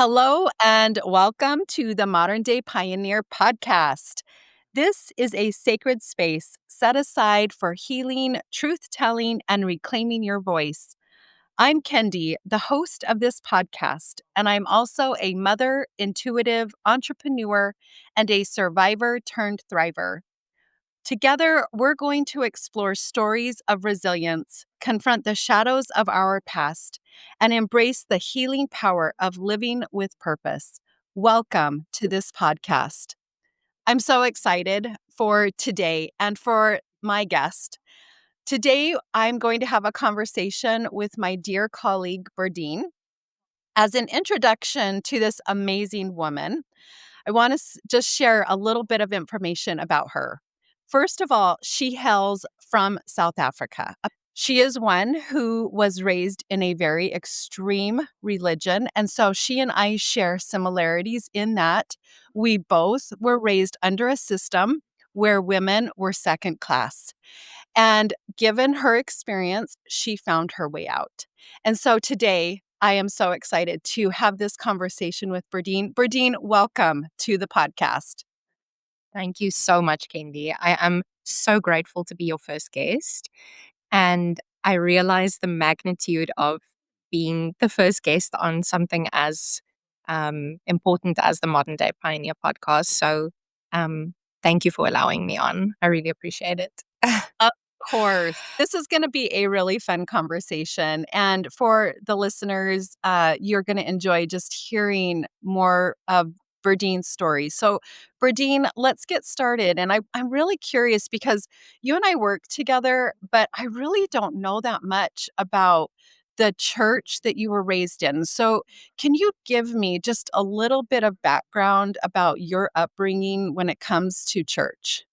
Hello and welcome to the Modern Day Pioneer podcast. This is a sacred space set aside for healing, truth telling, and reclaiming your voice. I'm Kendi, the host of this podcast, and I'm also a mother, intuitive, entrepreneur, and a survivor turned thriver. Together, we're going to explore stories of resilience, confront the shadows of our past, and embrace the healing power of living with purpose. Welcome to this podcast. I'm so excited for today and for my guest. Today, I'm going to have a conversation with my dear colleague, Berdene. As an introduction to this amazing woman, I want to just share a little bit of information about her. First of all, she hails from South Africa. She is one who was raised in a very extreme religion. And so she and I share similarities in that we both were raised under a system where women were second class. And given her experience, she found her way out. And so today, I am so excited to have this conversation with Berdene. Berdene, welcome to the podcast. Thank you so much, Kendi. I am so grateful to be your first guest. And I realize the magnitude of being the first guest on something as important as the Modern Day Pioneer podcast. So thank you for allowing me on. I really appreciate it. Of course. This is going to be a really fun conversation. And for the listeners, you're going to enjoy just hearing more of Berdene's story. So, Berdene, let's get started. And I'm really curious because you and I work together, but I really don't know that much about the church that you were raised in. So, can you give me just a little bit of background about your upbringing when it comes to church?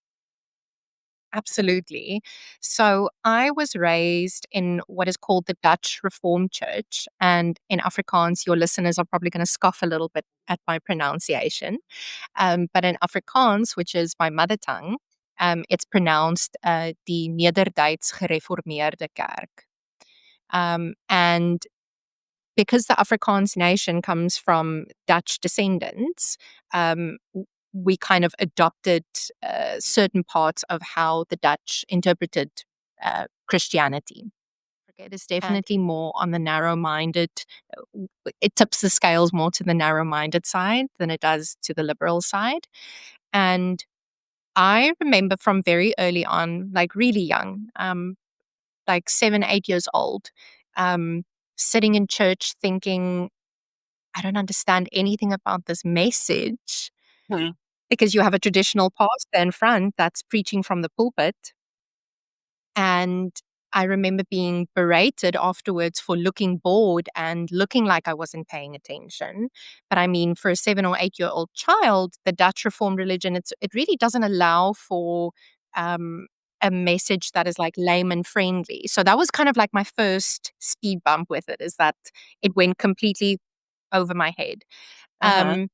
Absolutely. So I was raised in what is called the Dutch Reformed Church. And in Afrikaans, your listeners are probably going to scoff a little bit at my pronunciation. But in Afrikaans, which is my mother tongue, it's pronounced die Nederduits Gereformeerde Kerk. And because the Afrikaans nation comes from Dutch descendants, we kind of adopted certain parts of how the Dutch interpreted Christianity. It is And definitely more on the narrow minded, it tips the scales more to the narrow minded side than it does to the liberal side. And I remember from very early on, like really young, like 7, 8 years old, um, sitting in church thinking, I don't understand anything about this message Mhm. because you have a traditional pastor in front that's preaching from the pulpit. And I remember being berated afterwards for looking bored and looking like I wasn't paying attention. But I mean, for a 7 or 8 year old child, the Dutch Reformed religion, it really doesn't allow for um, a message that is like layman friendly. So that was kind of like my first speed bump with it, is that it went completely over my head. Uh-huh. Um,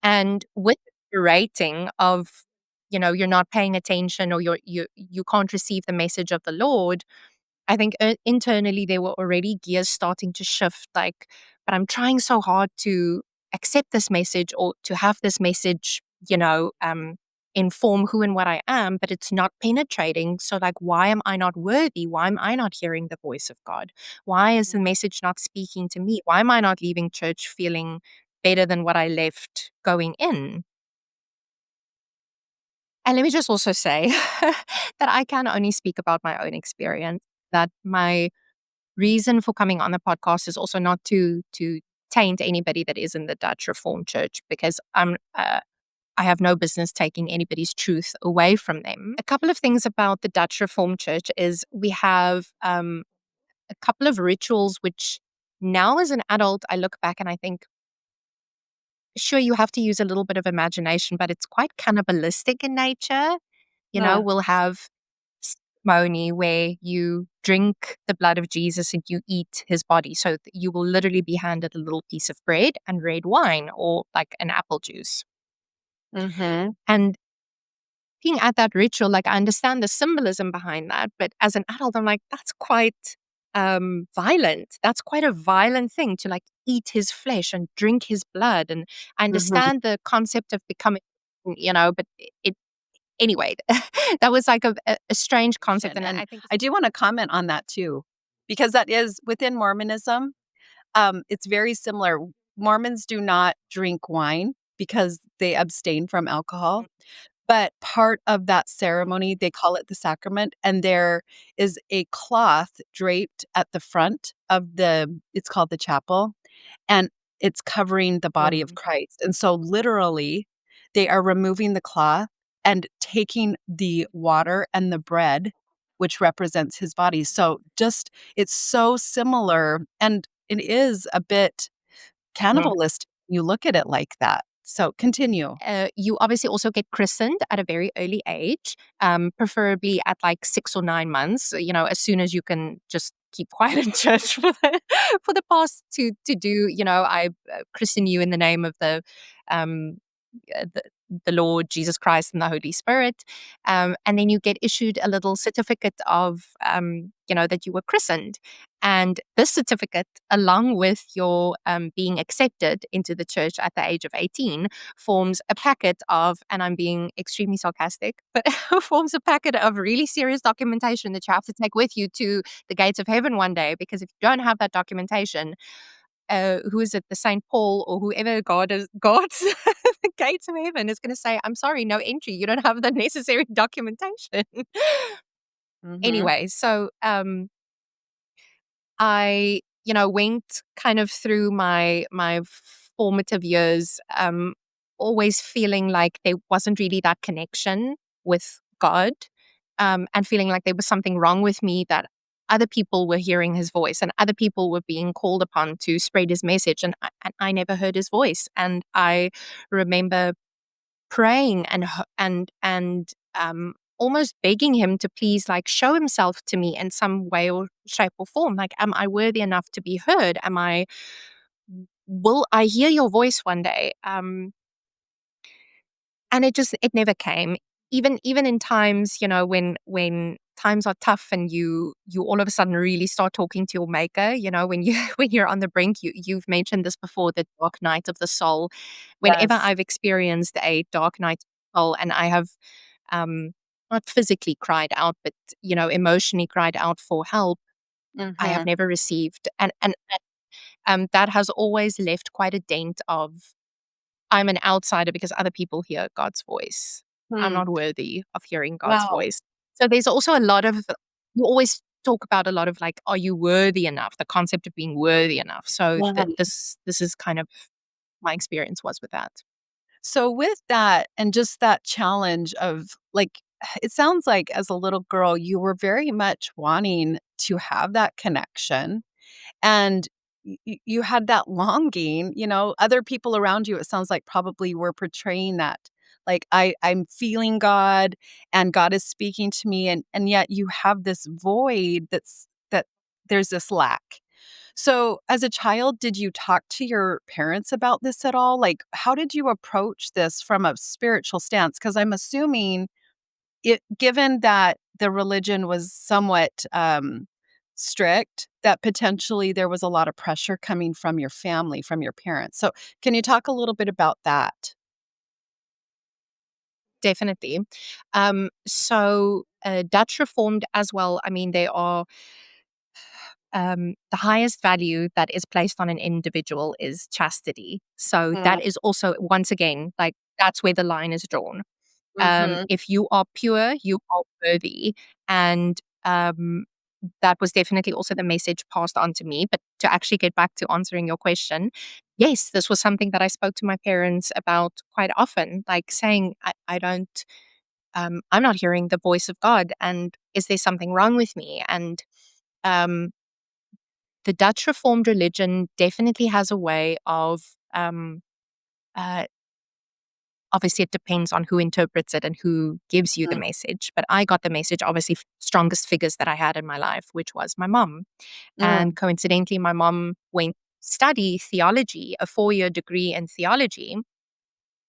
and with the rating of, you're not paying attention or you can't receive the message of the Lord, I think internally there were already gears starting to shift. Like, but I'm trying so hard to accept this message or to have this message, inform who and what I am, but it's not penetrating. So, like, why am I not worthy? Why am I not hearing the voice of God? Why is the message not speaking to me? Why am I not leaving church feeling better than what I left going in? And let me just also say that I can only speak about my own experience, that my reason for coming on the podcast is also not to taint anybody that is in the Dutch Reformed Church, because I have no business taking anybody's truth away from them. A couple of things about the Dutch Reformed Church is we have a couple of rituals which now as an adult I look back and I think, sure, you have to use a little bit of imagination, but it's quite cannibalistic in nature. Uh, We'll have ceremony where you drink the blood of Jesus and you eat his body. So you will literally be handed a little piece of bread and red wine or like an apple juice. mhm. And being at that ritual, like I understand the symbolism behind that, but as an adult, I'm like, that's quite violent. That's quite a violent thing to like eat his flesh and drink his blood. And I Mhm. understand the concept of becoming, but it anyway, that was like a strange concept. And And I think I do wanna comment on that too, because that is within Mormonism, it's very similar. Mormons do not drink wine because they abstain from alcohol. But part of that ceremony, they call it the sacrament, and there is a cloth draped at the front of it's called the chapel, and it's covering the body of mm, Christ. And so literally, they are removing the cloth and taking the water and the bread, which represents his body. So just it's so similar, and it is a bit mm. cannibalistic when you look at it like that. So continue. You obviously also get christened at a very early age, preferably at like 6 or 9 months. As soon as you can just keep quiet in church for the past to do. I christen you in the name of um, the Lord Jesus Christ and the Holy Spirit. And then you get issued a little certificate of, that you were christened. And this certificate, along with your being accepted into the church at the age of 18, forms a packet of, and I'm being extremely sarcastic, but forms a packet of really serious documentation that you have to take with you to the gates of heaven one day. Because if you don't have that documentation, who is it, the Saint Paul or whoever God is, God's the gates of heaven is going to say, "I'm sorry, no entry. You don't have the necessary documentation." Mhm. Anyway, so I, went kind of through my formative years, always feeling like there wasn't really that connection with God, and feeling like there was something wrong with me, that other people were hearing his voice and other people were being called upon to spread his message, and I never heard his voice. And I remember praying and almost begging him to please like show himself to me in some way or shape or form. Like, am I worthy enough to be heard? Will I hear your voice one day? And it never came. Even in times, when times are tough and you all of a sudden really start talking to your maker, when you when you're on the brink. You've mentioned this before, the dark night of the soul. Whenever Yes. I've experienced a dark night of the soul, and I have um not physically cried out, but emotionally cried out for help, I have Mhm. never received. And that has always left quite a dent of, I'm an outsider because other people hear God's voice. I'm Hmm. not worthy of hearing God's Wow. voice. So there's also a lot of, you always talk about a lot of like, are you worthy enough? The concept of being worthy enough. So Yeah. this is kind of my experience was with that. So with that and just that challenge of like it sounds like as a little girl you were very much wanting to have that connection and you had that longing, other people around you it sounds like probably were portraying that. Like I'm feeling God and God is speaking to me and yet you have this void that there's this lack. So, as a child, did you talk to your parents about this at all? Like, how did you approach this from a spiritual stance? Because I'm assuming given that the religion was somewhat strict, that potentially there was a lot of pressure coming from your family, from your parents. So, can you talk a little bit about that? Definitely. Dutch Reformed as well. I mean, they are, the highest value that is placed on an individual is chastity. So Mm, that is also, once again, like, that's where the line is drawn. mhm, If you are pure, you are worthy. And that was definitely also the message passed on to me. But to actually get back to answering your question, yes, this was something that I spoke to my parents about quite often, like saying, I don't, I'm not hearing the voice of God. And is there something wrong with me? And um, the Dutch Reformed religion definitely has a way of, uh, obviously, it depends on who interprets it and who gives you the mm, message. But I got the message, obviously, strongest figures that I had in my life, which was my mom. And mm, coincidentally, my mom went to study theology, a 4-year degree in theology,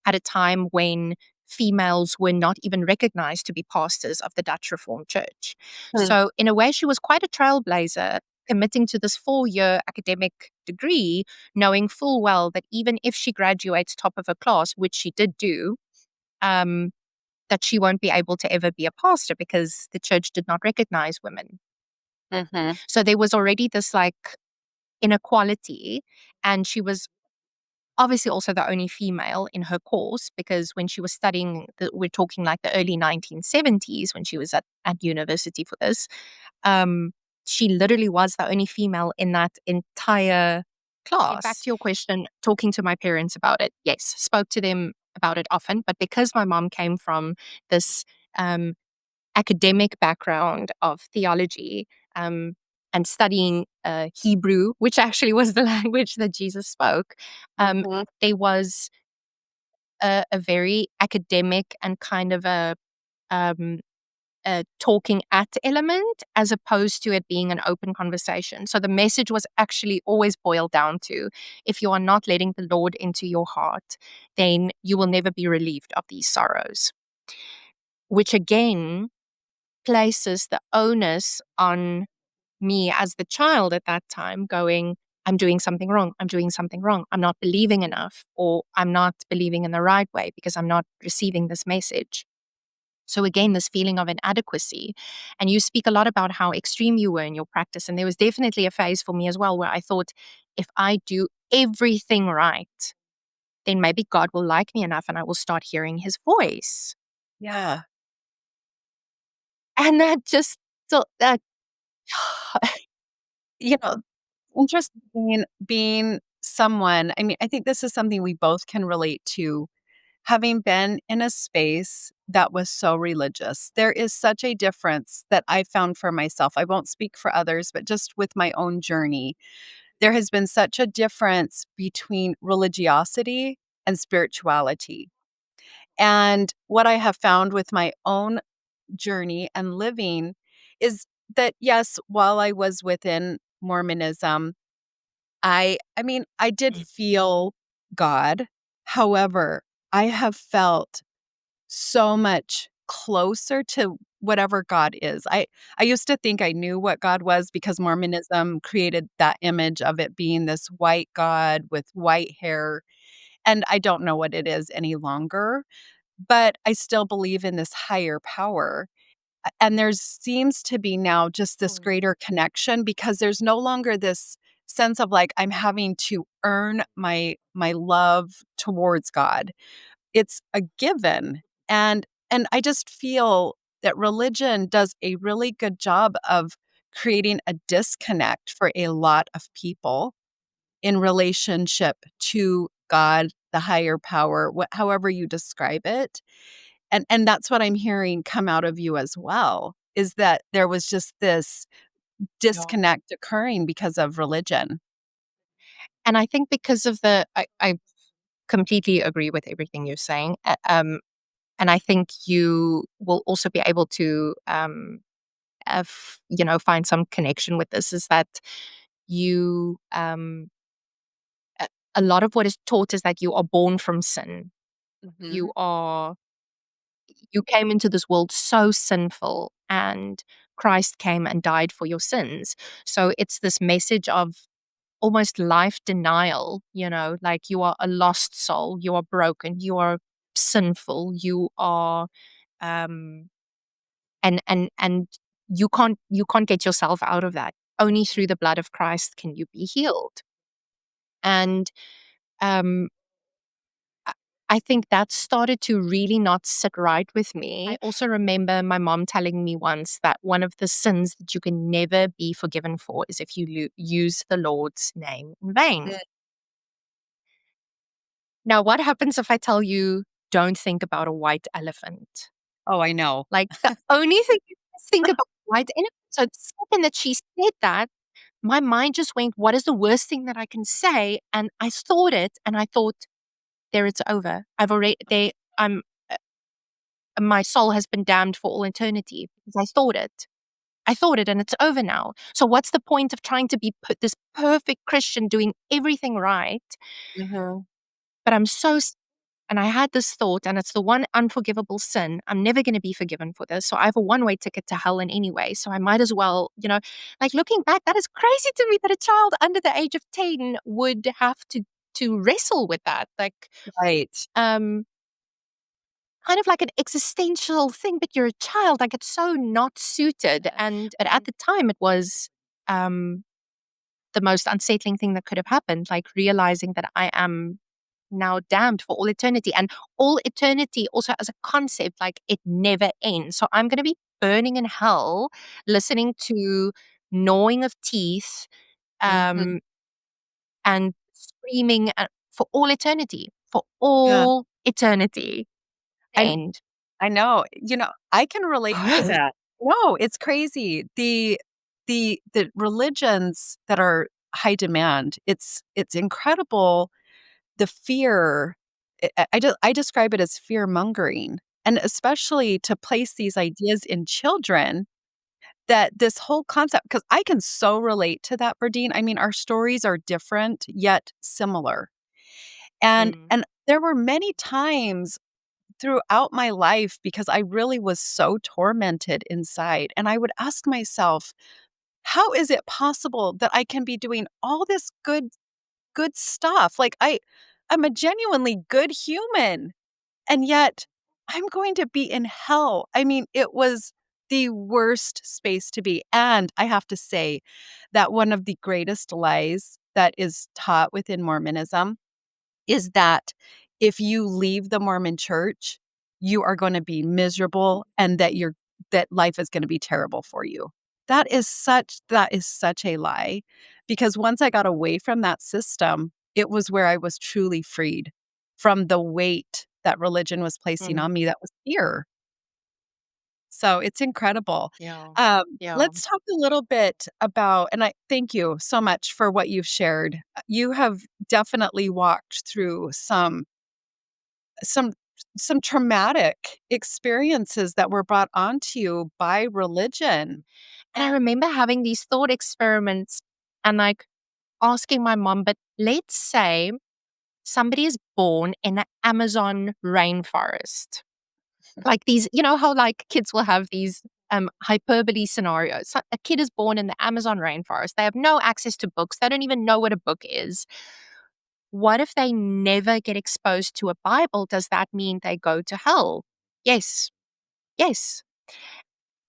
at a time when females were not even recognized to be pastors of the Dutch Reformed Church. mm, So, in a way, she was quite a trailblazer committing to this 4-year academic degree, knowing full well that even if she graduates top of her class, which she did do, um, that she won't be able to ever be a pastor because the church did not recognize women. Mhm. So there was already this like inequality, and she was obviously also the only female in her course because when she was studying, we're talking like the early 1970s when she was at university for this, um, she literally was the only female in that entire class. Back to your question, talking to my parents about it, yes, spoke to them about it often, but because my mom came from this um, academic background of theology, and studying Hebrew, which actually was the language that Jesus spoke, Mhm. there was a very academic and kind of um, a talking at element as opposed to it being an open conversation. So the message was actually always boiled down to if you are not letting the Lord into your heart, then you will never be relieved of these sorrows, which again places the onus on me as the child at that time going, I'm doing something wrong. I'm doing something wrong. I'm not believing enough, or I'm not believing in the right way because I'm not receiving this message. So, again, this feeling of inadequacy. And you speak a lot about how extreme you were in your practice. And there was definitely a phase for me as well where I thought, if I do everything right, then maybe God will like me enough and I will start hearing his voice. Yeah. And that just, so that, You know, interesting being someone, I mean, I think this is something we both can relate to, having been in a space that was so religious. There is such a difference that I found for myself. I won't speak for others, but just with my own journey, there has been such a difference between religiosity and spirituality. And what I have found with my own journey and living is that, yes, while I was within Mormonism, I mean, I did feel God. However, I have felt so much closer to whatever God is. I used to think I knew what God was because Mormonism created that image of it being this white God with white hair, and I don't know what it is any longer, but I still believe in this higher power. And there seems to be now just this greater connection because there's no longer this sense of like I'm having to earn my love towards God. It's a given. And I just feel that religion does a really good job of creating a disconnect for a lot of people in relationship to God, the higher power, however you describe it. And that's what I'm hearing come out of you as well, is that there was just this yeah. disconnect occurring because of religion. And I think because of I completely agree with everything you're saying. And I think you will also be able to, find some connection with this is that you, a a lot of what is taught is that you are born from sin. Mhm. You are you came into this world so sinful, and Christ came and died for your sins. So it's this message of almost life denial, like you are a lost soul, you are broken, you are sinful, you are um and you can't get yourself out of that. Only through the blood of Christ can you be healed. And um I I think that started to really not sit right with me. I also remember my mom telling me once that one of the sins that you can never be forgiven for is if you use the Lord's name in vain. Mm. Now, what happens if I tell you, don't think about a white elephant? Oh, I know. Like, the only thing you can think about white elephant. So the second that she said that, my mind just went, what is the worst thing that I can say? And I thought it, and I thought, there it's over. I've already, I'm, my soul has been damned for all eternity because I thought it. I thought it, and it's over now. So what's the point of trying to be this perfect Christian doing everything right? Mhm. But I'm so sick And I had this thought, and it's the one unforgivable sin. I'm never going to be forgiven for this. So I have a one way ticket to hell in any way. So I might as well, like looking back, that is crazy to me that a child under the age of 10 would have to wrestle with that. Like, Right. um, kind of like an existential thing, but you're a child, like it's so not suited. But at the time it was um the most unsettling thing that could have happened, like realizing that I am now damned for all eternity. And all eternity also as a concept, like it never ends. So I'm gonna be burning in hell, listening to gnawing of teeth, Mhm. um, and screaming for all eternity. For Yeah. all eternity. The I end. I know. I can relate to that. No, it's crazy. The religions that are high demand, it's incredible the fear. I describe it as fear-mongering, and especially to place these ideas in children, that this whole concept, because I can so relate to that, Berdine. I mean, our stories are different, yet similar. And Mm, and there were many times throughout my life because I really was so tormented inside, and I would ask myself, "How is it possible that I can be doing all this good stuff? Like, I'm a genuinely good human, and yet I'm going to be in hell." I mean, it was the worst space to be, and I have to say that one of the greatest lies that is taught within Mormonism is that if you leave the Mormon church, you are gonna be miserable and that life is gonna be terrible for you. That is such a lie, because once I got away from that system, it was where I was truly freed from the weight that religion was placing mm, on me, that was fear. So it's incredible. yeah, yeah. Let's talk a little bit about, and I thank you so much for what you've shared. You have definitely walked through some some traumatic experiences that were brought onto you by religion. And I And remember having these thought experiments and like asking my mom, but let's say somebody is born in the Amazon rainforest. Like these, you know how like kids will have these hyperbole scenarios. So a kid is born in the Amazon rainforest. They have no access to books. They don't even know what a book is. What if they never get exposed to a Bible? Does that mean they go to hell? Yes. Yes.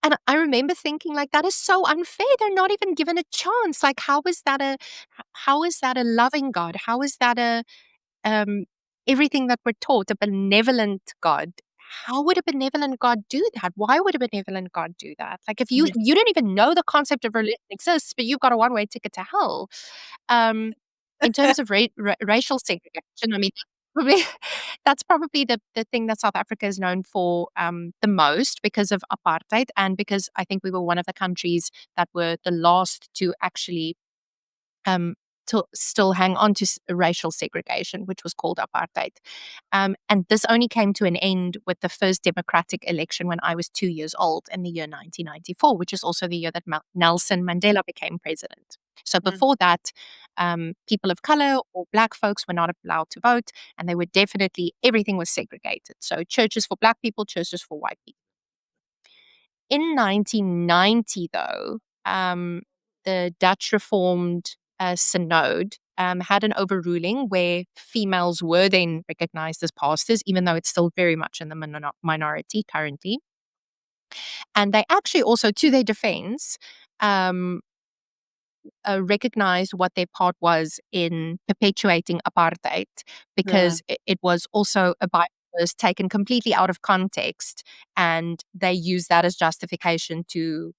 And I remember thinking like that is so unfair. They're not even given a chance. Like how is that a loving God? How is that a um everything that we're taught, a benevolent God? How would a benevolent God do that? Why would a benevolent God do that? Like if yeah. you don't even know the concept of religion exists, but you've got a one-way ticket to hell. Um in terms of racial segregation, I mean probably that's probably the thing that South Africa is known for the most because of apartheid and because I think we were one of the countries that were the last to actually um, to still hang on to racial segregation, which was called apartheid. And this only came to an end with the first democratic election when I was 2 years old in the year 1994, which is also the year that Nelson Mandela became president. So Mm, before that, people of color or black folks were not allowed to vote, and they were definitely, everything was segregated. So churches for black people, churches for white people. In 1990, though, the Dutch Reformed Synod had an overruling where females were then recognized as pastors, even though it's still very much in the minority currently. And they actually also, to their defense, um, recognized what their part was in perpetuating apartheid yeah. because it was also a Bible verse taken completely out of context. And they used that as justification to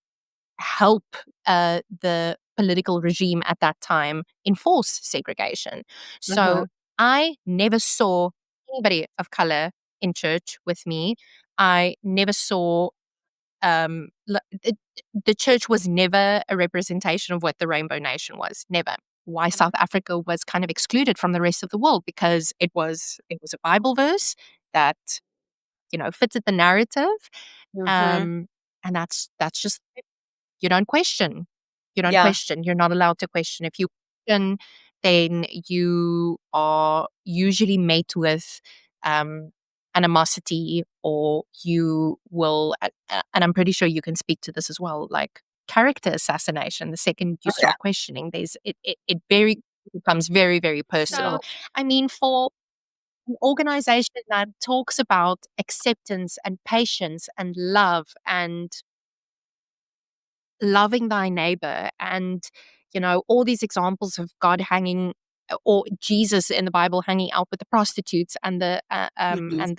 help the political regime at that time enforce segregation. So Uh-huh. I never saw anybody of color in church with me. I never saw the church was never a representation of what the Rainbow Nation was. Never. Why South Africa was kind of excluded from the rest of the world because it was a Bible verse that fitted the narrative, Mhm. um, and that's just you don't question. You don't Yeah. question. You're not allowed to question. If you question, then you are usually met with um, animosity, or you will, and I'm pretty sure you can speak to this as well, like character assassination. The second you Oh, yeah. start questioning, it very becomes very, very personal. So I mean, for an organization that talks about acceptance and patience and love and loving thy neighbor, and all these examples of God hanging, or Jesus in the Bible hanging out with the prostitutes and the mhm.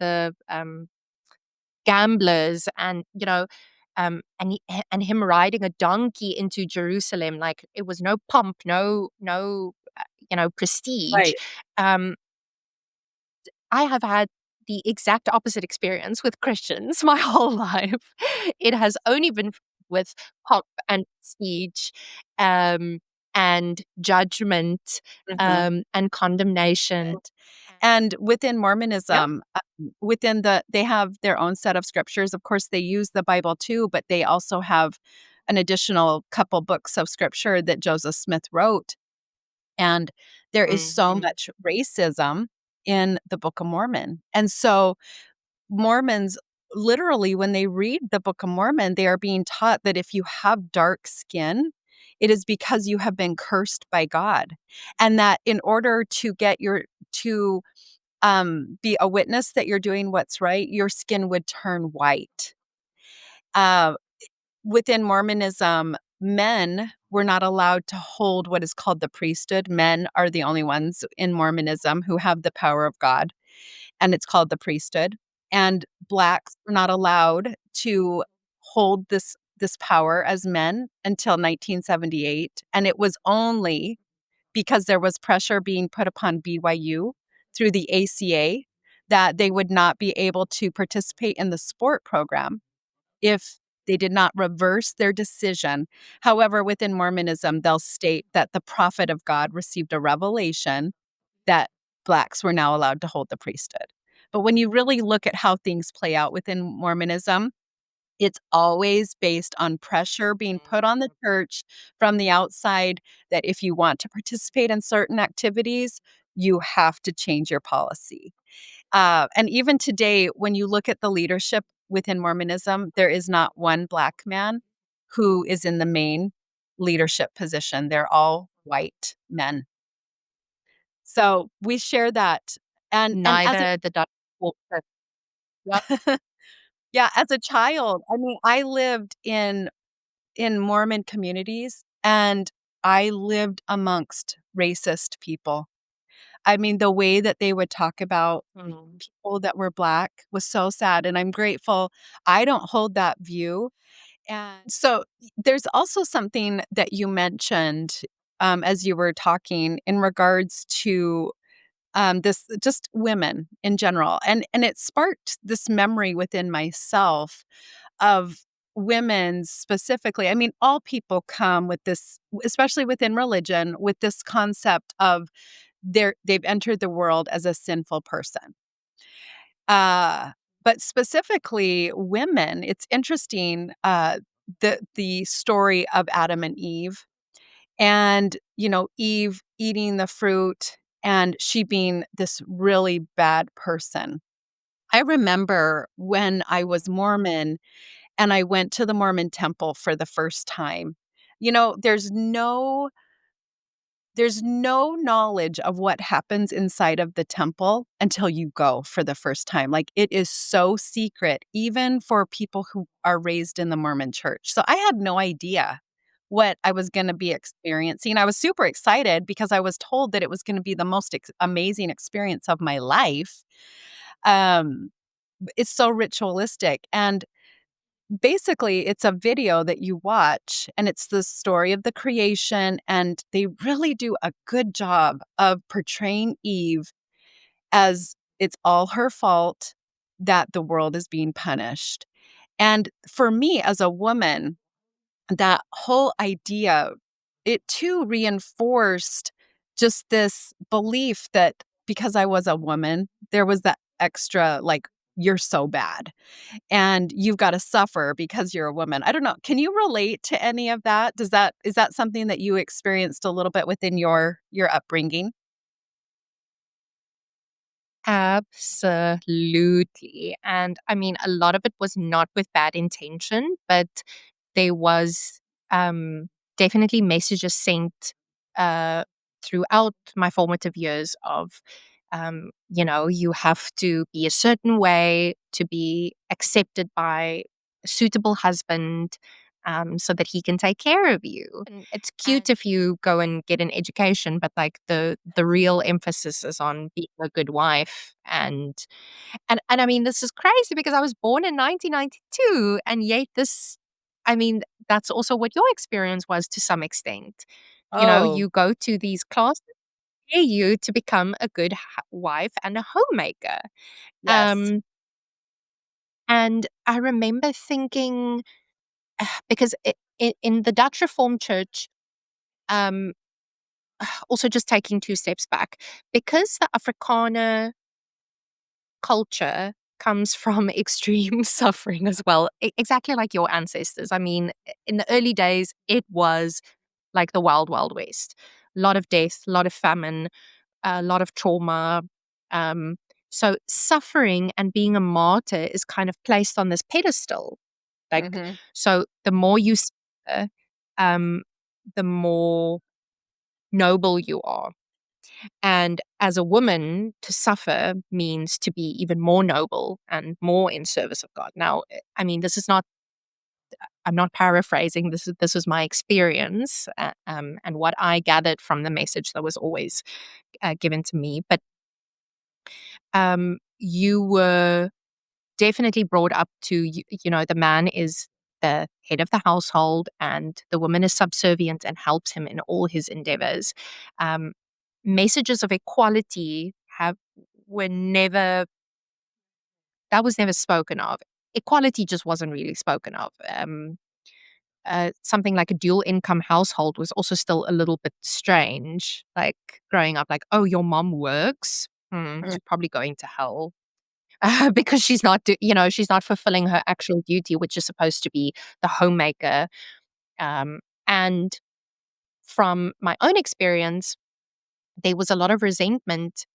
gamblers, and and him riding a donkey into Jerusalem, like it was no pomp, no prestige. Right. um I have had the exact opposite experience with Christians my whole life. It has only been with pomp and prestige, um, and judgment, Mhm. and condemnation. And within Yeah. Mormonism, they have their own set of scriptures. Of course, they use the Bible too, but they also have an additional couple books of scripture that Joseph Smith wrote. And there is so much racism in the Book of Mormon. And so Mormons, literally, when they read the Book of Mormon, they are being taught that if you have dark skin, it is because you have been cursed by God. And that in order to get your to be a witness that you're doing what's right, your skin would turn white. Uh, Within Mormonism, men were not allowed to hold what is called the priesthood. Men are the only ones in Mormonism who have the power of God, and it's called the priesthood. And blacks were not allowed to hold this power as men until 1978, and it was only because there was pressure being put upon BYU through the ACA that they would not be able to participate in the sport program if they did not reverse their decision. However, within Mormonism, they'll state that the prophet of God received a revelation that blacks were now allowed to hold the priesthood. But when you really look at how things play out within Mormonism, it's always based on pressure being put on the church from the outside that if you want to participate in certain activities, you have to change your policy. And even today, when you look at the leadership within Mormonism, there is not one black man who is in the main leadership position. They're all white men. So we share that. And as a Neither the Dutch or Yep. yeah, as a child, I mean, I lived in Mormon communities, and I lived amongst racist people. I mean, the way that they would talk about Mm. people that were black was so sad, and I'm grateful I don't hold that view. And so there's also something that you mentioned, as you were talking in regards to this just women in general, and it sparked this memory within myself of women specifically. I mean, all people come with this, especially within religion, with this concept of they've entered the world as a sinful person. Uh, but specifically women, it's interesting, the story of Adam and Eve, and, Eve eating the fruit and she being this really bad person. I remember when I was Mormon and I went to the Mormon temple for the first time. There's no knowledge of what happens inside of the temple until you go for the first time. Like, it is so secret, even for people who are raised in the Mormon church. So I had no idea what I was gonna be experiencing. I was super excited because I was told that it was gonna be the most amazing experience of my life. Um, it's so ritualistic, and basically, it's a video that you watch, and it's the story of the creation, and they really do a good job of portraying Eve as it's all her fault that the world is being punished. And for me as a woman, that whole idea, it too reinforced just this belief that because I was a woman, there was that extra, like, "You're so bad." And you've gotta suffer because you're a woman. I don't know, can you relate to any of that? Is that something that you experienced a little bit within your upbringing? Absolutely. And I mean, a lot of it was not with bad intention, but there was um, definitely messages sent uh, throughout my formative years of, you have to be a certain way to be accepted by a suitable husband. So that he can take care of you. And it's cute if you go and get an education, but like the real emphasis is on being a good wife. And I mean, this is crazy because I was born in 1992, and yet I mean, that's also what your experience was to some extent. Oh, You go to these classes, prepare you to become a good wife and a homemaker. yes. Um, and I remember thinking, because in the Dutch Reformed Church, um, also just taking two steps back, because the Afrikaner culture comes from extreme suffering as well, exactly like your ancestors. I mean, in the early days, it was like the wild, wild west. A lot of death, a lot of famine, a lot of trauma. Um, so suffering and being a martyr is kind of placed on this pedestal. Like, Mhm. so the more you suffer, um, the more noble you are. And as a woman, to suffer means to be even more noble and more in service of God. Now, I mean, I'm not paraphrasing. This is my experience, and what I gathered from the message that was always given to me. But you were definitely brought up to, the man is the head of the household and the woman is subservient and helps him in all his endeavors. Um, Messages of equality have were never that was never spoken of. Equality just wasn't really spoken of. Something like a dual income household was also still a little bit strange. Like growing up, like, oh, your mom works. Mm. She's probably going to hell because she's not fulfilling her actual duty, which is supposed to be the homemaker. And from my own experience, there was a lot of resentment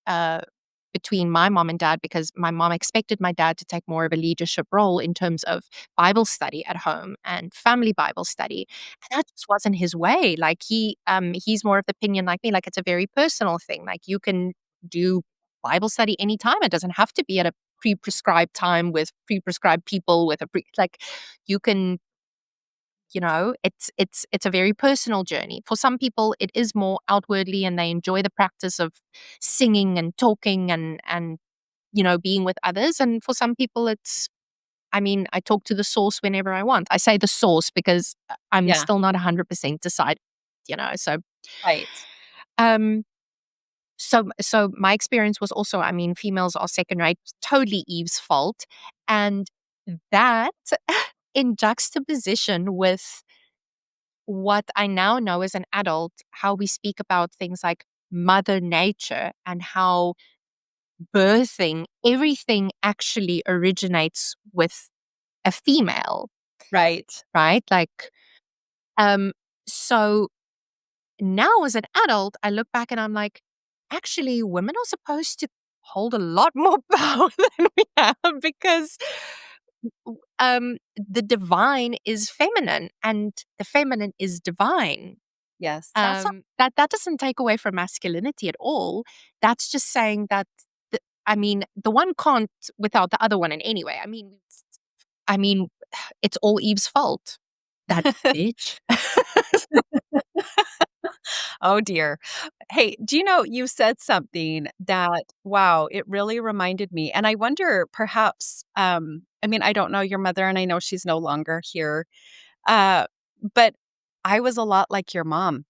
uh, between my mom and dad because my mom expected my dad to take more of a leadership role in terms of Bible study at home and family Bible study, and that just wasn't his way. Like he's more of the opinion like me, like it's a very personal thing. Like you can do Bible study anytime. It doesn't have to be at a pre-prescribed time with pre-prescribed people with like you can it's a very personal journey. For some people it is more outwardly and they enjoy the practice of singing and talking and being with others, and for some people it's, I mean, I talk to the source whenever I want. I say the source because I'm Yeah, still not 100% decided, so right. um so my experience was also, I mean, females are second rate, totally Eve's fault. And that in juxtaposition with what I now know as an adult, how we speak about things like Mother Nature and how birthing, everything actually originates with a female, Right. right? Like, um, so now as an adult, I look back and I'm like, actually, women are supposed to hold a lot more power than we have because the divine is feminine and the feminine is divine. Yes. That's That doesn't take away from masculinity at all. That's just saying that I mean, the one can't without the other one in any way. I mean, it's all Eve's fault. That bitch. oh dear. Hey, do you know you said something that wow, it really reminded me. And I wonder perhaps I mean, I don't know your mother and I know she's no longer here. Uh but I was a lot like your mom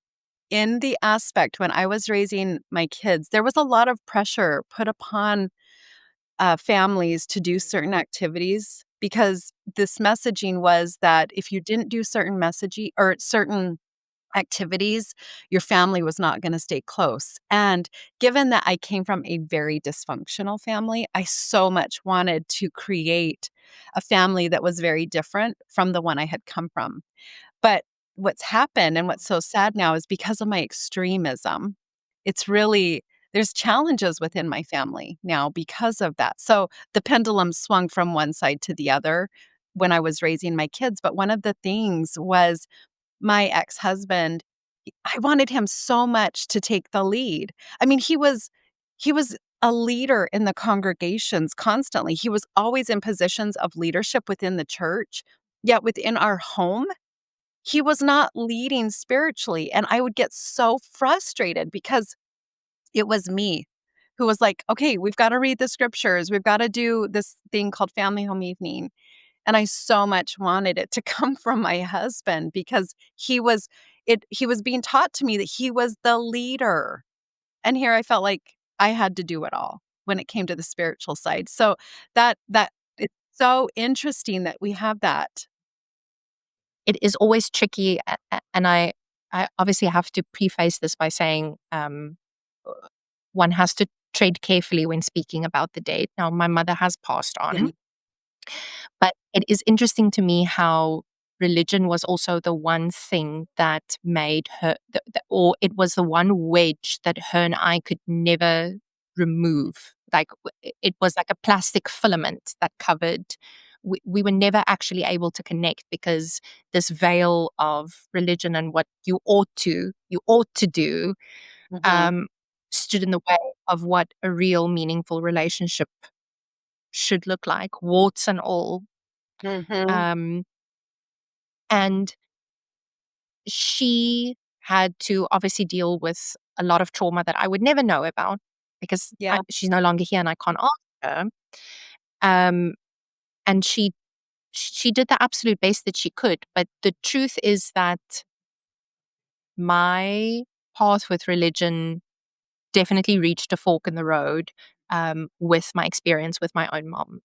in the aspect when I was raising my kids. There was a lot of pressure put upon families to do certain activities because this messaging was that if you didn't do certain messaging or certain activities, your family was not gonna stay close, and given that I came from a very dysfunctional family, I so much wanted to create a family that was very different from the one I had come from. But what's happened and what's so sad now is because of my extremism, it's really there's challenges within my family now because of that. So the pendulum swung from one side to the other when I was raising my kids. But one of the things was my ex-husband, I wanted him so much to take the lead. I mean, he was a leader in the congregations constantly. He was always in positions of leadership within the church, yet within our home, he was not leading spiritually, and I would get so frustrated because it was me who was like, "Okay, we've gotta read the scriptures. We've gotta do this thing called family home evening." And I so much wanted it to come from my husband because he was being taught to me that he was the leader. And here I felt like I had to do it all when it came to the spiritual side. So that it's so interesting that we have that. It is always tricky, and I obviously have to preface this by saying, uh, one has to tread carefully when speaking about the date. Now, my mother has passed Yeah. on, but it is interesting to me how religion was also the one thing that made her, or it was the one wedge that her and I could never remove. Like it was like a plastic filament that covered. We were never actually able to connect because this veil of religion and what you ought to do, Mhm. um, stood in the way of what a real meaningful relationship should look like, warts and all. Mhm. Um, and she had to obviously deal with a lot of trauma that I would never know about because Yeah. she's no longer here and I can't ask her. Um, and she did the absolute best that she could. But the truth is that my path with religion definitely reached a fork in the road, with my experience with my own mom.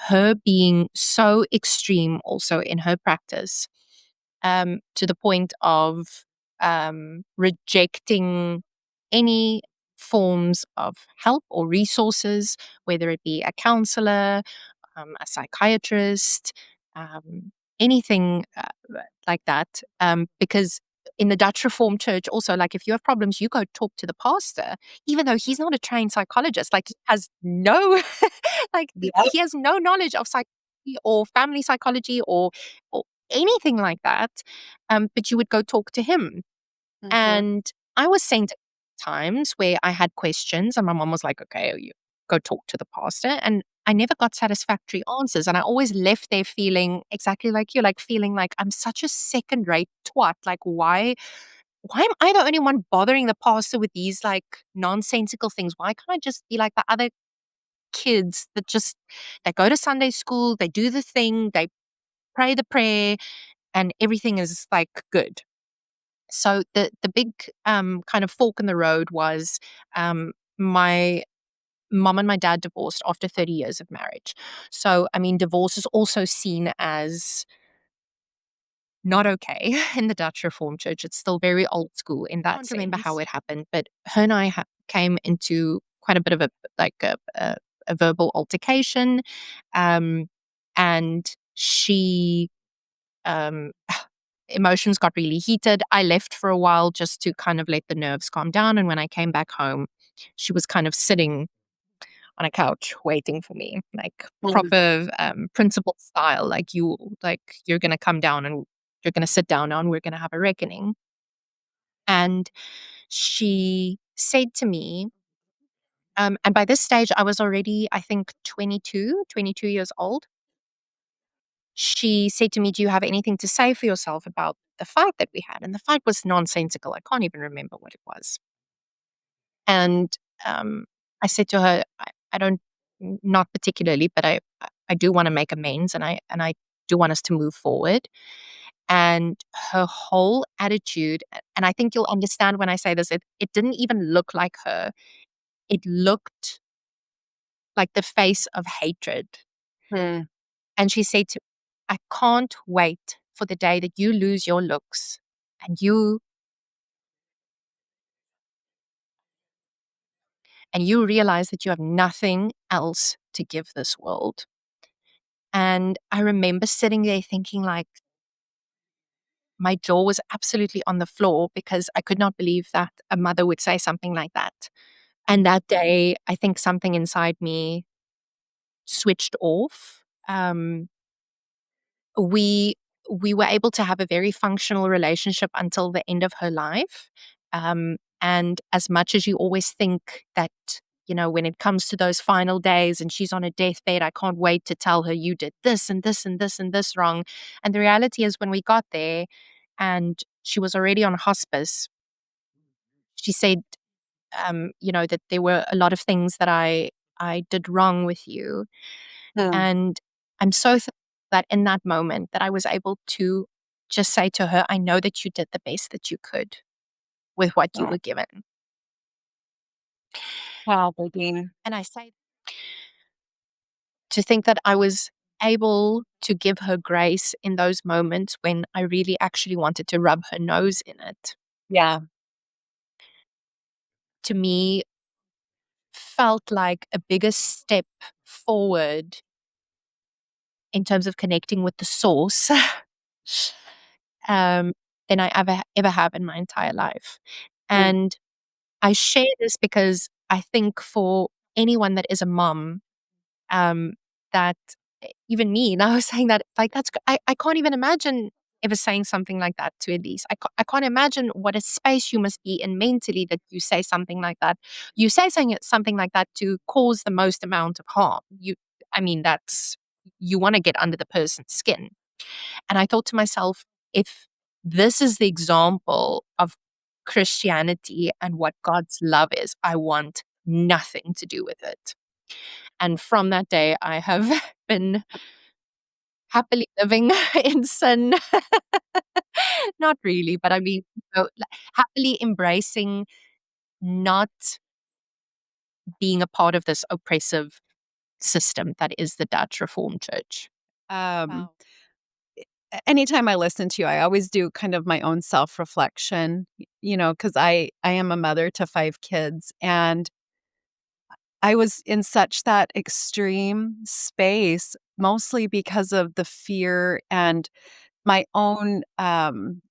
Her being so extreme also in her practice, to the point of rejecting any forms of help or resources, whether it be a counselor, a psychiatrist, anything like that. Because in the Dutch Reformed Church, also, like if you have problems, you go talk to the pastor, even though he's not a trained psychologist, like has no, like Yep. he has no knowledge of psychology or family psychology or anything like that. But you would go talk to him. Mhm. And I was sent times where I had questions, and my mom was like, okay, you go talk to the pastor. And I never got satisfactory answers. And I always left there feeling exactly like you, like feeling like I'm such a second rate twat. Like, why am I the only one bothering the pastor with these like nonsensical things? Why can't I just be like the other kids that just they go to Sunday school, they do the thing, they pray the prayer, and everything is like good. So the big kind of fork in the road was, my mom and my dad divorced after 30 years of marriage. So I mean, divorce is also seen as not okay in the Dutch Reformed Church. It's still very old school in that. I don't remember how it happened, but her and I came into quite a bit of a like a verbal altercation, um, and she um, emotions got really heated. I left for a while just to kind of let the nerves calm down. And when I came back home, she was kind of sitting on a couch waiting for me, like Mhm. proper principal style. Like you're gonna come down and you're gonna sit down now and we're gonna have a reckoning. And she said to me, and by this stage I was already, I think, 22 years old. She said to me, "Do you have anything to say for yourself about the fight that we had?" And the fight was nonsensical. I can't even remember what it was. And I said to her, I don't, not particularly, but I do want to make amends, and I do want us to move forward." And her whole attitude, and I think you'll understand when I say this, it didn't even look like her. It looked like the face of hatred. Hmm. And she said to me, "I can't wait for the day that you lose your looks and you realize that you have nothing else to give this world." And I remember sitting there thinking like my jaw was absolutely on the floor because I could not believe that a mother would say something like that. And that day, I think something inside me switched off. We we were able to have a very functional relationship until the end of her life. And as much as you always think that, when it comes to those final days and she's on a deathbed, I can't wait to tell her you did this and this and this and this wrong. And the reality is, when we got there and she was already on hospice, she said, that there were a lot of things that I did wrong with you. Mm. And I'm so thankful that in that moment that I was able to just say to her, I know that you did the best that you could with what you Oh, were given. wow, Berdene. And I say to think that I was able to give her grace in those moments when I really actually wanted to rub her nose in it, Yeah. to me felt like a bigger step forward in terms of connecting with the source um, than I ever have in my entire life. Mm. And I share this because I think for anyone that is a mom, um, that even me now saying that, like, I can't even imagine ever saying something like that to Elise. I can't imagine what a space you must be in mentally that you say something like that. You say something like that to cause the most amount of harm. I mean, you want to get under the person's skin. And I thought to myself, if this is the example of Christianity and what God's love is, I want nothing to do with it. And from that day, I have been happily living in sin. Not really, but I mean, happily embracing not being a part of this oppressive system that is the Dutch Reformed Church. Um, Anytime I listen to you, I always do kind of my own self-reflection, because I am a mother to 5 kids, and I was in such that extreme space, mostly because of the fear and my own,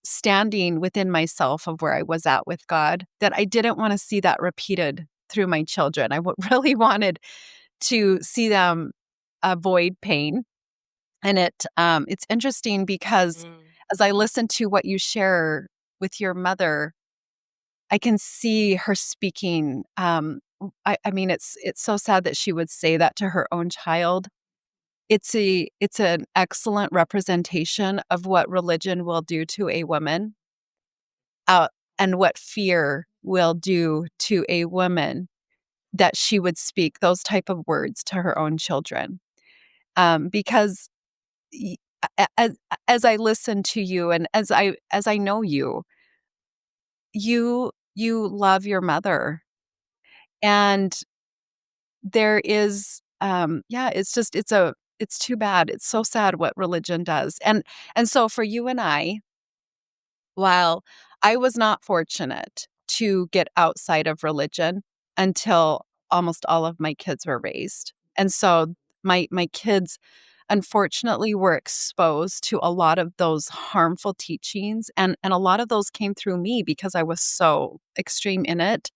standing within myself of where I was at with God, that I didn't wanna see that repeated through my children. I really wanted to see them avoid pain, and it's interesting because Mm. as I listen to what you share with your mother, I can see her speaking, I mean, it's so sad that she would say that to her own child. It's an excellent representation of what religion will do to a woman, uh, and what fear will do to a woman, that she would speak those type of words to her own children. Because y a as I listen to you and as I know you, you love your mother, and there is, yeah, it's too bad. It's so sad what religion does, and so for you and I, while I was not fortunate to get outside of religion until almost all of my kids were raised, and so my kids unfortunately were exposed to a lot of those harmful teachings, and a lot of those came through me because I was so extreme in it.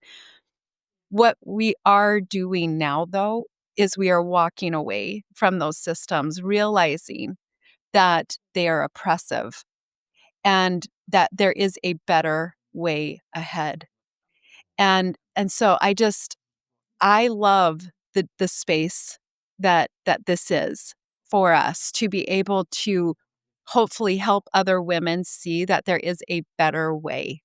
What we are doing now, though, is we are walking away from those systems, realizing that they are oppressive and that there is a better way ahead. And so I love the space that this is for us to be able to hopefully help other women see that there is a better way.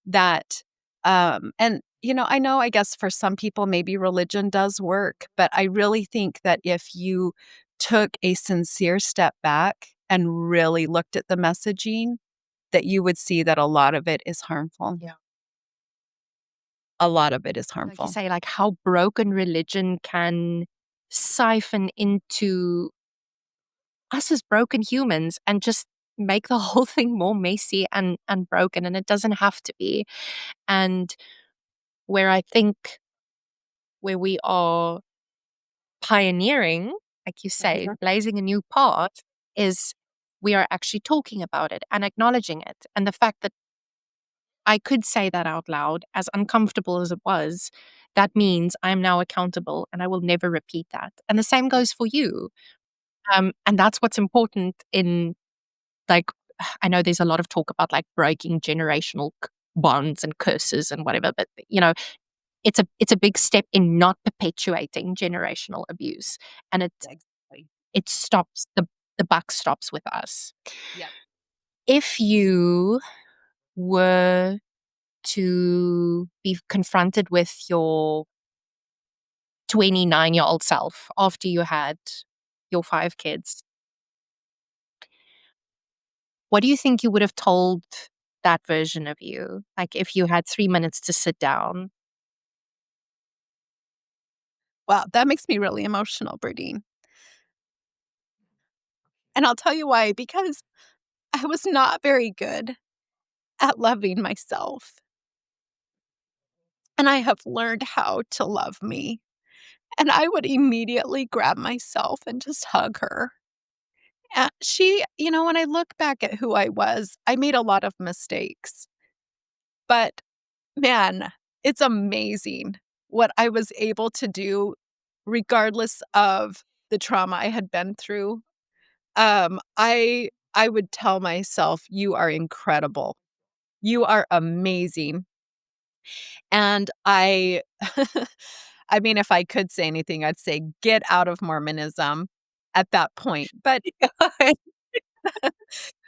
That, and, I know, I guess for some people, maybe religion does work, but I really think that if you took a sincere step back and really looked at the messaging, that you would see that a lot of it is harmful. Yeah. A lot of it is Like you harmful. say, like how broken religion can siphon into us as broken humans and just make the whole thing more messy and broken. And it doesn't have to be. And where I think where we are pioneering, like you say, Mhm. blazing a new path, is we are actually talking about it and acknowledging it. And the fact that I could say that out loud, as uncomfortable as it was. That means I'm now accountable and I will never repeat that. And the same goes for you. And that's what's important in, like, I know there's a lot of talk about like breaking generational bonds and curses and whatever, but it's a big step in not perpetuating generational abuse, and Exactly. it stops the buck stops with us. Yep. If you were to be confronted with your 29-year-old self after you had your 5 kids, what do you think you would have told that version of you? Like, if you had 3 minutes to sit down. Wow, that makes me really emotional, Berdine. And I'll tell you why, because I was not very good at loving myself. And I have learned how to love me. And I would immediately grab myself and just hug her. And when I look back at who I was, I made a lot of mistakes. But man, it's amazing what I was able to do regardless of the trauma I had been through. I would tell myself, "You are incredible. You are amazing." And I mean, if I could say anything, I'd say, "Get out of Mormonism," at that point, but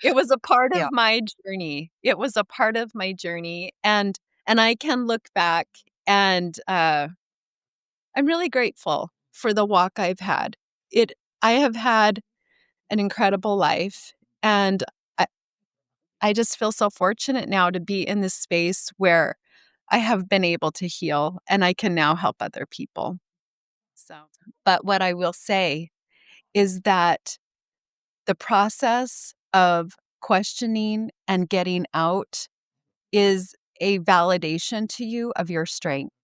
it was a part Yeah, of my journey. It was a part of my journey, and I can look back and, I'm really grateful for the walk I've had. I have had an incredible life, and I I just feel so fortunate now to be in this space where I have been able to heal, and I can now help other people. So, but what I will say is that the process of questioning and getting out is a validation to you of your strength,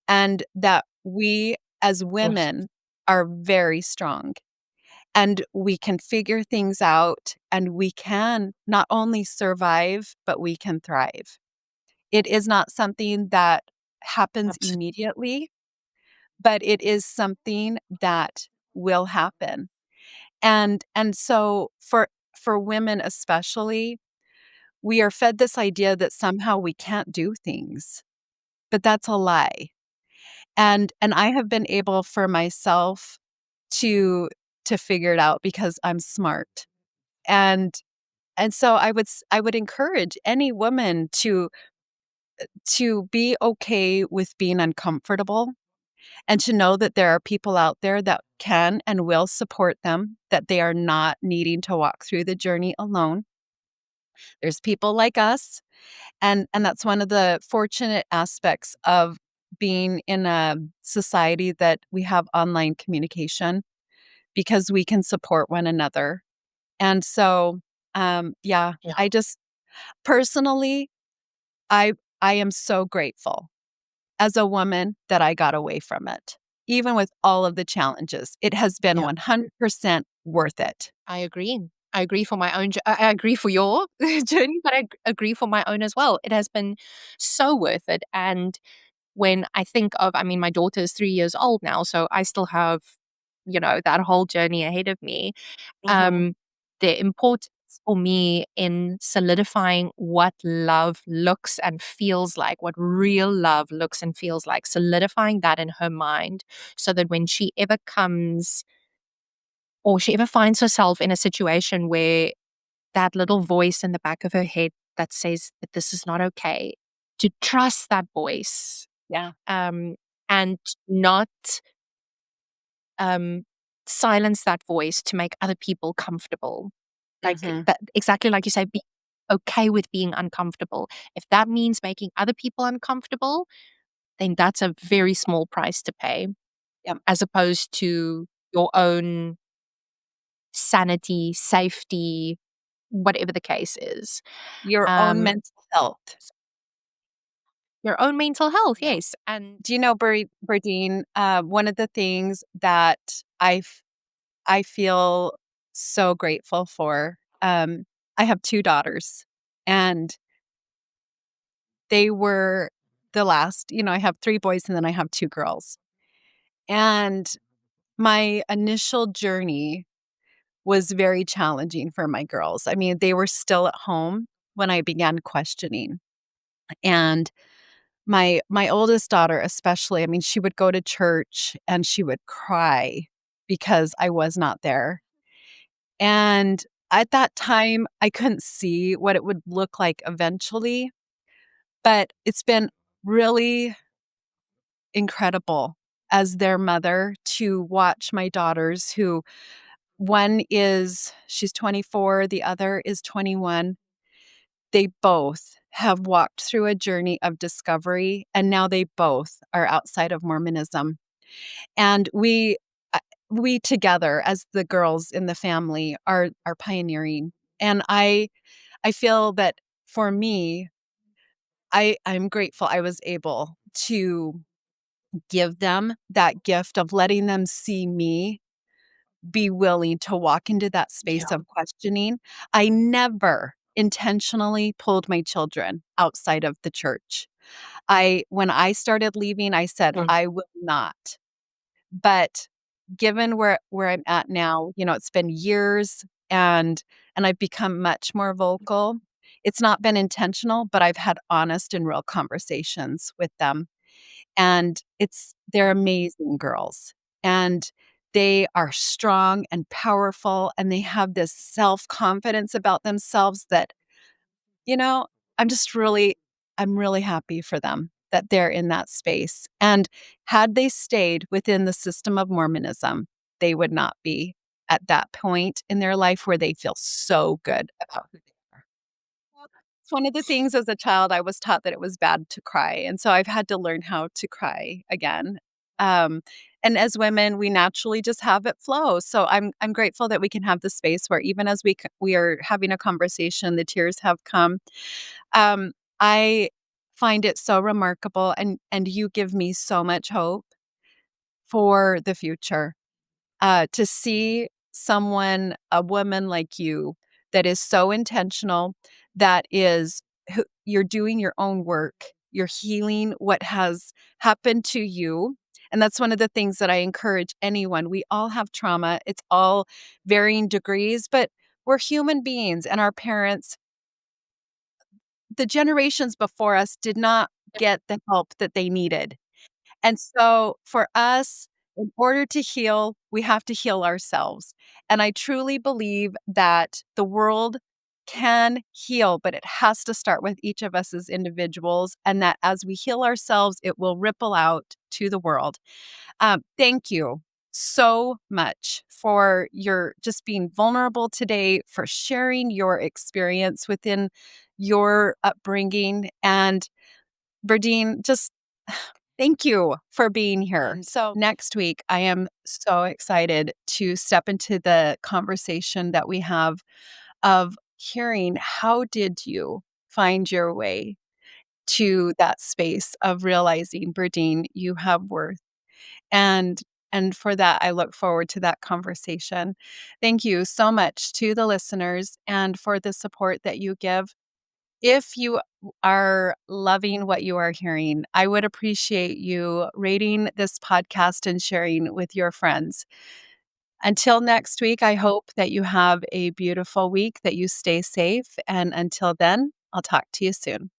and that we as of course. women are very strong, and we can figure things out, and we can not only survive, but we can thrive. It is not something that happens Absolutely. immediately, but it is something that will happen. And so for women especially, we are fed this idea that somehow we can't do things, but that's a lie. And I have been able for myself to figure it out because I'm smart. And and so I would encourage any woman to be okay with being uncomfortable and to know that there are people out there that can and will support them, that they are not needing to walk through the journey alone. There's people like us, and that's one of the fortunate aspects of being in a society that we have online communication because we can support one another. And so, yeah, Yeah. I just personally, I I am so grateful as a woman that I got away from it. Even with all of the challenges, it has been Yeah. 100% worth it. I agree. I agree for my own I agree for your journey, but I agree for my own as well. It has been so worth it, and when I think of, I mean, my daughter is 3 years old now, so I still have, that whole journey ahead of me. Mhm. Um, the importance for me in solidifying what love looks and feels like, what real love looks and feels like, solidifying that in her mind so that when she ever comes or she ever finds herself in a situation where that little voice in the back of her head that says that this is not okay, to trust that voice, Yeah. um, and not um, silence that voice to make other people comfortable. Like Mhm. that, exactly like you say, be okay with being uncomfortable. If that means making other people uncomfortable, then that's a very small price to pay, Yep. as opposed to your own sanity, safety, whatever the case is. Your own Um, mental health. your own mental health, Yeah. yes. And Do you know, Berdine, one of the things that I feel so grateful for, I have 2 daughters, and They were the last, I have 3 boys and then I have 2 girls. And my initial journey was very challenging for my girls. I mean, they were still at home when I began questioning. And my oldest daughter especially, I mean, she would go to church and she would cry because I was not there. And at that time, I couldn't see what it would look like eventually, but it's been really incredible as their mother to watch my daughters who she's 24, the other is 21. They both have walked through a journey of discovery, and now they both are outside of Mormonism. And uh, we together as the girls in the family are pioneering. And I feel that for me, I'm grateful I was able to give them that gift of letting them see me be willing to walk into that space Yeah. of questioning. I never intentionally pulled my children outside of the church. When I started leaving, I said, Mm. "I will not." But given where I'm at now, it's been years and I've become much more vocal. It's not been intentional, but I've had honest and real conversations with them. And they're amazing girls. And they are strong and powerful, and they have this self-confidence about themselves that, you know, I'm just really I'm really happy for them that they're in that space. And had they stayed within the system of Mormonism, they would not be at that point in their life where they feel so good about who they are. It's one of the things as a child, I was taught that it was bad to cry, and so I've had to learn how to cry again. Um, and as women, we naturally just have it flow. So I'm grateful that we can have the space where even as we are having a conversation, the tears have come. I find it so remarkable, and you give me so much hope for the future. To see a woman like you, that is so intentional, that is you're doing your own work, you're healing what has happened to you. And that's one of the things that I encourage anyone. We all have trauma, it's all varying degrees, but we're human beings, and our parents, the generations before us, did not get the help that they needed. And so for us, in order to heal, we have to heal ourselves. And I truly believe that the world can heal, but it has to start with each of us as individuals. And that as we heal ourselves, it will ripple out to the world. Thank you so much for your just being vulnerable today, for sharing your experience within your upbringing. And Berdine, just thank you for being here. So next week, I am so excited to step into the conversation that we have of hearing how did you find your way to that space of realizing, Berdine, you have worth. And and for that, I look forward to that conversation. Thank you so much to the listeners and for the support that you give. If you are loving what you are hearing, I would appreciate you rating this podcast and sharing with your friends. Until next week, I hope that you have a beautiful week, that you stay safe. And until then, I'll talk to you soon.